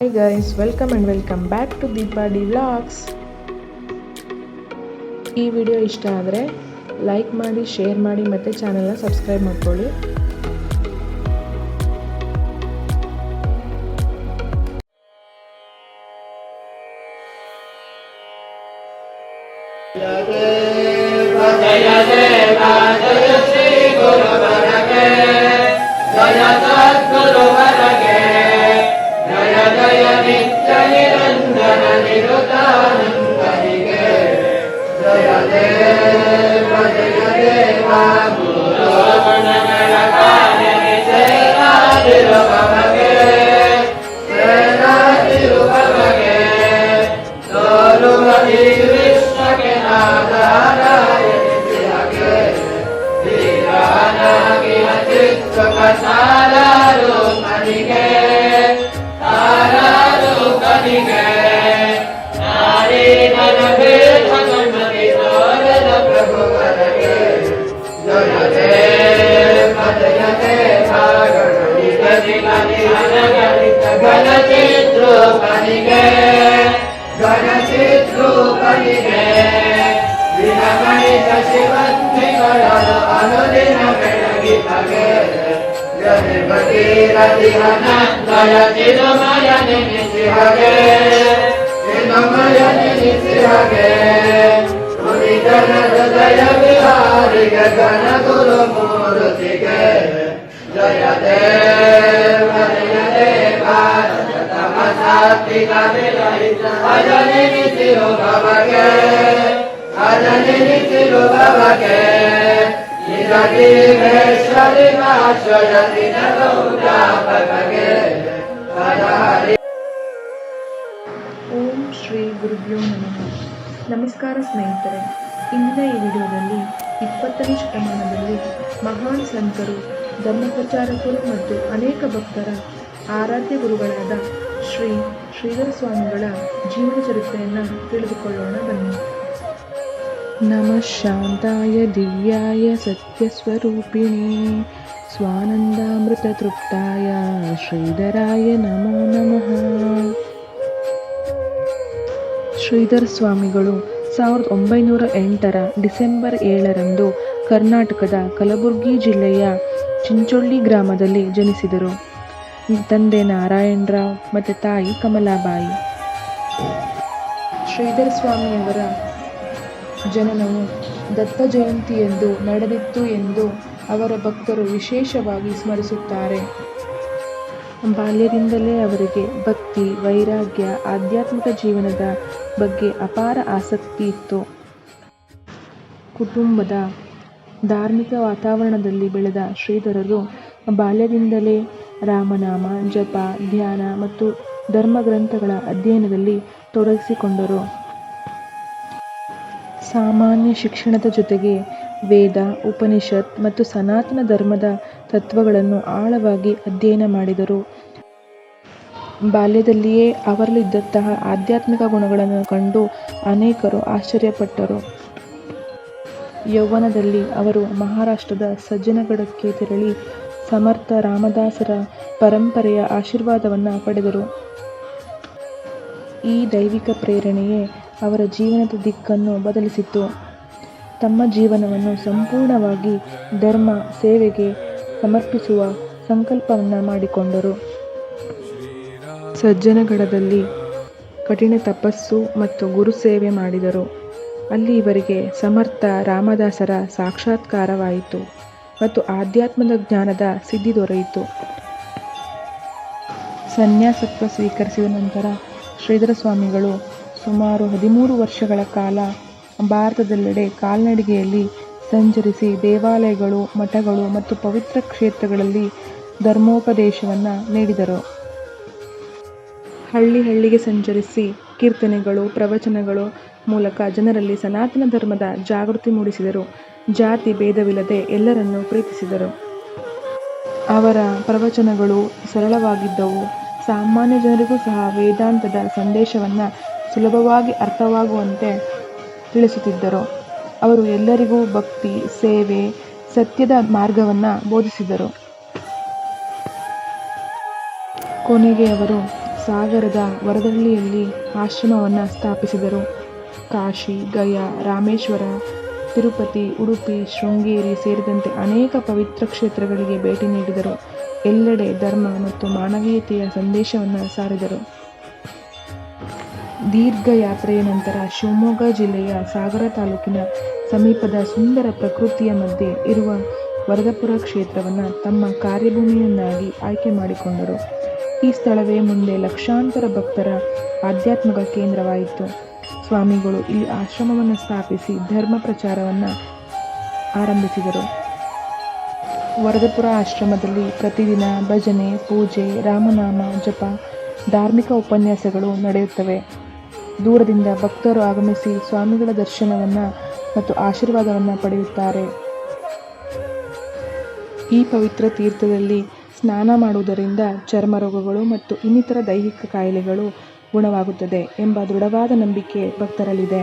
Hi guys, welcome and welcome back to Deepadi Vlogs. ಈ video ಇಷ್ಟ ಆದರೆ like ಮಾಡಿ, ಶೇರ್ ಮಾಡಿ ಮತ್ತು ಚಾನೆಲ್ನ ಸಬ್ಸ್ಕ್ರೈಬ್ ಮಾಡ್ಕೊಳ್ಳಿ. ಓಂ ಶ್ರೀ ಗುರುಭ್ಯೋ ನಮಃ. ನಮಸ್ಕಾರ ಸ್ನೇಹಿತರೆ, ಇಂದಿನ ಈ ವಿಡಿಯೋದಲ್ಲಿ 20ನೇ ಶತಮಾನದಲ್ಲಿ ಮಹಾನ್ ಸಂತರು, ಧರ್ಮಪ್ರಚಾರಕರು ಮತ್ತು ಅನೇಕ ಭಕ್ತರ ಆರಾಧ್ಯ ಗುರುಗಳಾದ ಶ್ರೀಧರ ಸ್ವಾಮಿಗಳ ಜೀವನ ಚರಿತ್ರೆಯನ್ನು ತಿಳಿದುಕೊಳ್ಳೋಣ ಬನ್ನಿ. ನಮಃ ಶಾಂತಾಯ ದಿವ್ಯಾಯ ಸತ್ಯಸ್ವರೂಪಿಣಿ ಸ್ವಾನಂದಾಮೃತ ತೃಪ್ತಾಯ ಶ್ರೀಧರಾಯ ನಮೋ ನಮಃ. ಶ್ರೀಧರ ಸ್ವಾಮಿಗಳು 1908 ಡಿಸೆಂಬರ್ 7 ಕರ್ನಾಟಕದ ಕಲಬುರಗಿ ಜಿಲ್ಲೆಯ ಚಿಂಚೊಳ್ಳಿ ಗ್ರಾಮದಲ್ಲಿ ಜನಿಸಿದರು. ತಂದೆ ನಾರಾಯಣರಾವ್ ಮತ್ತು ತಾಯಿ ಕಮಲಾಬಾಯಿ. ಶ್ರೀಧರ ಸ್ವಾಮಿಯವರ ಜನನವು ದತ್ತ ಜಯಂತಿಯಂದು ನಡೆದಿತ್ತು ಎಂದು ಅವರ ಭಕ್ತರು ವಿಶೇಷವಾಗಿ ಸ್ಮರಿಸುತ್ತಾರೆ. ಬಾಲ್ಯದಿಂದಲೇ ಅವರಿಗೆ ಭಕ್ತಿ, ವೈರಾಗ್ಯ, ಆಧ್ಯಾತ್ಮಿಕ ಜೀವನದ ಬಗ್ಗೆ ಅಪಾರ ಆಸಕ್ತಿ ಇತ್ತು. ಕುಟುಂಬದ ಧಾರ್ಮಿಕ ವಾತಾವರಣದಲ್ಲಿ ಬೆಳೆದ ಶ್ರೀಧರರು ಬಾಲ್ಯದಿಂದಲೇ ರಾಮನಾಮ, ಜಪ, ಧ್ಯಾನ ಮತ್ತು ಧರ್ಮಗ್ರಂಥಗಳ ಅಧ್ಯಯನದಲ್ಲಿ ತೊಡಗಿಸಿಕೊಂಡರು. ಸಾಮಾನ್ಯ ಶಿಕ್ಷಣದ ಜೊತೆಗೆ ವೇದ, ಉಪನಿಷತ್ ಮತ್ತು ಸನಾತನ ಧರ್ಮದ ತತ್ವಗಳನ್ನು ಆಳವಾಗಿ ಅಧ್ಯಯನ ಮಾಡಿದರು. ಬಾಲ್ಯದಲ್ಲಿಯೇ ಅವರಲ್ಲಿದ್ದಂತಹ ಆಧ್ಯಾತ್ಮಿಕ ಗುಣಗಳನ್ನು ಕಂಡು ಅನೇಕರು ಆಶ್ಚರ್ಯಪಟ್ಟರು. ಯೌವನದಲ್ಲಿ ಅವರು ಮಹಾರಾಷ್ಟ್ರದ ಸಜ್ಜನಗಢಕ್ಕೆ ತೆರಳಿ ಸಮರ್ಥ ರಾಮದಾಸರ ಪರಂಪರೆಯ ಆಶೀರ್ವಾದವನ್ನು ಪಡೆದರು. ಈ ದೈವಿಕ ಪ್ರೇರಣೆಯೇ ಅವರ ಜೀವನದ ದಿಕ್ಕನ್ನು ಬದಲಿಸಿತು. ತಮ್ಮ ಜೀವನವನ್ನು ಸಂಪೂರ್ಣವಾಗಿ ಧರ್ಮ ಸೇವೆಗೆ ಸಮರ್ಪಿಸುವ ಸಂಕಲ್ಪವನ್ನು ಮಾಡಿಕೊಂಡರು. ಸಜ್ಜನಗಢದಲ್ಲಿ ಕಠಿಣ ತಪಸ್ಸು ಮತ್ತು ಗುರು ಸೇವೆ ಮಾಡಿದರು. ಅಲ್ಲಿ ಇವರಿಗೆ ಸಮರ್ಥ ರಾಮದಾಸರ ಸಾಕ್ಷಾತ್ಕಾರವಾಯಿತು ಮತ್ತು ಆಧ್ಯಾತ್ಮದ ಜ್ಞಾನದ ಸಿದ್ಧಿ ದೊರೆಯಿತು. ಸನ್ಯಾಸತ್ವ ಸ್ವೀಕರಿಸಿದ ನಂತರ ಶ್ರೀಧರ ಸ್ವಾಮಿಗಳು ಸುಮಾರು 13 ವರ್ಷಗಳ ಕಾಲ ಭಾರತದೆಲ್ಲೆಡೆ ಕಾಲ್ನಡಿಗೆಯಲ್ಲಿ ಸಂಚರಿಸಿ ದೇವಾಲಯಗಳು, ಮಠಗಳು ಮತ್ತು ಪವಿತ್ರ ಕ್ಷೇತ್ರಗಳಲ್ಲಿ ಧರ್ಮೋಪದೇಶವನ್ನು ನೀಡಿದರು. ಹಳ್ಳಿಗೆ ಸಂಚರಿಸಿ ಕೀರ್ತನೆಗಳು, ಪ್ರವಚನಗಳು ಮೂಲಕ ಜನರಲ್ಲಿ ಸನಾತನ ಧರ್ಮದ ಜಾಗೃತಿ ಮೂಡಿಸಿದರು. ಜಾತಿ ಭೇದವಿಲ್ಲದೆ ಎಲ್ಲರನ್ನೂ ಪ್ರೀತಿಸಿದರು. ಅವರ ಪ್ರವಚನಗಳು ಸರಳವಾಗಿದ್ದವು. ಸಾಮಾನ್ಯ ಜನರಿಗೂ ಸಹ ವೇದಾಂತದ ಸಂದೇಶವನ್ನು ಸುಲಭವಾಗಿ ಅರ್ಥವಾಗುವಂತೆ ತಿಳಿಸುತ್ತಿದ್ದರು. ಅವರು ಎಲ್ಲರಿಗೂ ಭಕ್ತಿ, ಸೇವೆ, ಸತ್ಯದ ಮಾರ್ಗವನ್ನು ಬೋಧಿಸಿದರು. ಕೊನೆಗೆ ಅವರು ಸಾಗರದ ವರದಹಳ್ಳಿಯಲ್ಲಿ ಆಶ್ರಮವನ್ನು ಸ್ಥಾಪಿಸಿದರು. ಕಾಶಿ, ಗಯಾ, ರಾಮೇಶ್ವರ, ತಿರುಪತಿ, ಉಡುಪಿ, ಶೃಂಗೇರಿ ಸೇರಿದಂತೆ ಅನೇಕ ಪವಿತ್ರ ಕ್ಷೇತ್ರಗಳಿಗೆ ಭೇಟಿ ನೀಡಿದರು. ಎಲ್ಲೆಡೆ ಧರ್ಮ ಮತ್ತು ಮಾನವೀಯತೆಯ ಸಂದೇಶವನ್ನು ಸಾರಿದರು. ದೀರ್ಘ ಯಾತ್ರೆಯ ನಂತರ ಶಿವಮೊಗ್ಗ ಜಿಲ್ಲೆಯ ಸಾಗರ ತಾಲೂಕಿನ ಸಮೀಪದ ಸುಂದರ ಪ್ರಕೃತಿಯ ಮಧ್ಯೆ ಇರುವ ವರದಪುರ ಕ್ಷೇತ್ರವನ್ನು ತಮ್ಮ ಕಾರ್ಯಭೂಮಿಯನ್ನಾಗಿ ಆಯ್ಕೆ ಮಾಡಿಕೊಂಡರು. ಈ ಸ್ಥಳವೇ ಮುಂದೆ ಲಕ್ಷಾಂತರ ಭಕ್ತರ ಆಧ್ಯಾತ್ಮಿಕ ಕೇಂದ್ರವಾಯಿತು. ಸ್ವಾಮಿಗಳು ಇಲ್ಲಿ ಆಶ್ರಮವನ್ನು ಸ್ಥಾಪಿಸಿ ಧರ್ಮ ಪ್ರಚಾರವನ್ನು ಆರಂಭಿಸಿದರು. ವರದಪುರ ಆಶ್ರಮದಲ್ಲಿ ಪ್ರತಿದಿನ ಭಜನೆ, ಪೂಜೆ, ರಾಮನಾಮ ಜಪ, ಧಾರ್ಮಿಕ ಉಪನ್ಯಾಸಗಳು ನಡೆಯುತ್ತವೆ. ದೂರದಿಂದ ಭಕ್ತರು ಆಗಮಿಸಿ ಸ್ವಾಮಿಗಳ ದರ್ಶನವನ್ನು ಮತ್ತು ಆಶೀರ್ವಾದವನ್ನು ಪಡೆಯುತ್ತಾರೆ. ಈ ಪವಿತ್ರ ತೀರ್ಥದಲ್ಲಿ ಸ್ನಾನ ಮಾಡುವುದರಿಂದ ಚರ್ಮ ರೋಗಗಳು ಮತ್ತು ಇನ್ನಿತರ ದೈಹಿಕ ಕಾಯಿಲೆಗಳು ಗುಣವಾಗುತ್ತದೆ ಎಂಬ ದೃಢವಾದ ನಂಬಿಕೆ ಭಕ್ತರಲ್ಲಿದೆ.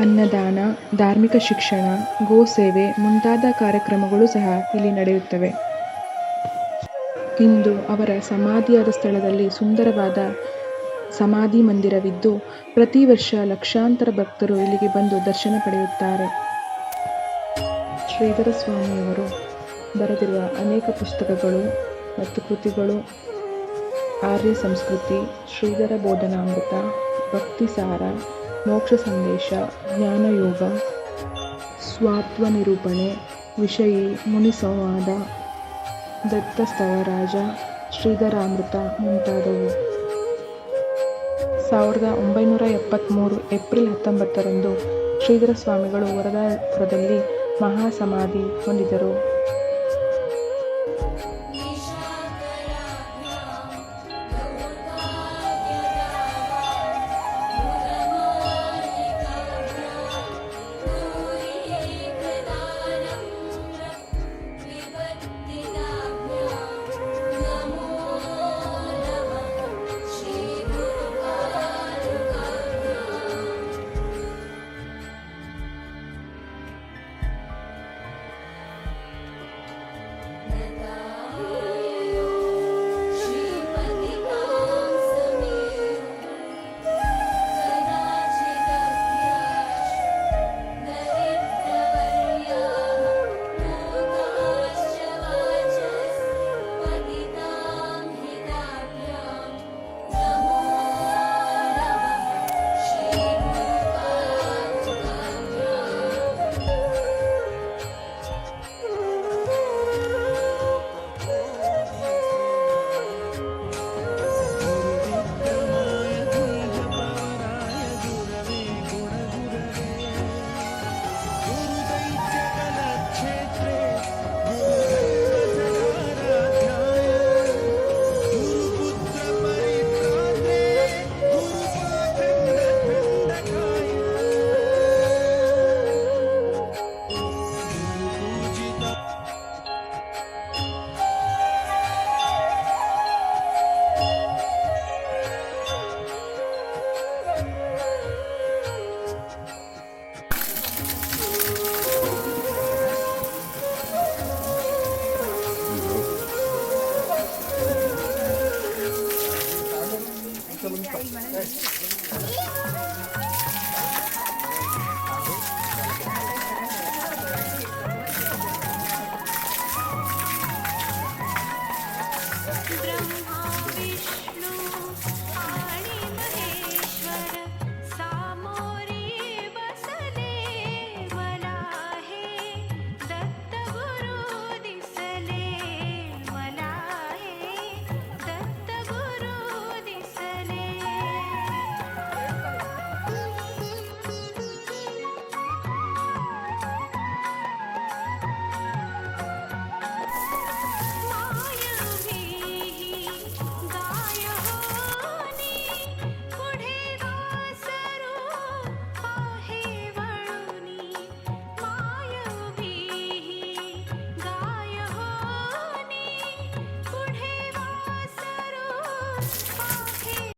ಅನ್ನದಾನ, ಧಾರ್ಮಿಕ ಶಿಕ್ಷಣ, ಗೋಸೇವೆ ಮುಂತಾದ ಕಾರ್ಯಕ್ರಮಗಳು ಸಹ ಇಲ್ಲಿ ನಡೆಯುತ್ತವೆ. ಇಂದು ಅವರ ಸಮಾಧಿಯಾದ ಸ್ಥಳದಲ್ಲಿ ಸುಂದರವಾದ ಸಮಾಧಿ ಮಂದಿರವಿದ್ದು, ಪ್ರತಿ ವರ್ಷ ಲಕ್ಷಾಂತರ ಭಕ್ತರು ಇಲ್ಲಿಗೆ ಬಂದು ದರ್ಶನ ಪಡೆಯುತ್ತಾರೆ. ಶ್ರೀಧರ ಸ್ವಾಮಿಯವರು ಬರೆದಿರುವ ಅನೇಕ ಪುಸ್ತಕಗಳು ಮತ್ತು ಕೃತಿಗಳು ಆರ್ಯ ಸಂಸ್ಕೃತಿ, ಶ್ರೀಧರ ಬೋಧನಾಮೃತ, ಭಕ್ತಿಸಾರ, ಮೋಕ್ಷ ಸಂದೇಶ, ಜ್ಞಾನಯೋಗ, ಸ್ವಾತ್ವ ನಿರೂಪಣೆ, ವಿಷಯಿ, ಮುನಿ ಸಂವಾದ, ದತ್ತ ಸ್ತವರಾಜ, ಶ್ರೀಧರಾಮೃತ ಮುಂತಾದವು. 1973 ಏಪ್ರಿಲ್ 19ರಂದು ಶ್ರೀಧರ ಸ್ವಾಮಿಗಳು ವರದಪುರದಲ್ಲಿ ಮಹಾಸಮಾಧಿ ಹೊಂದಿದರು.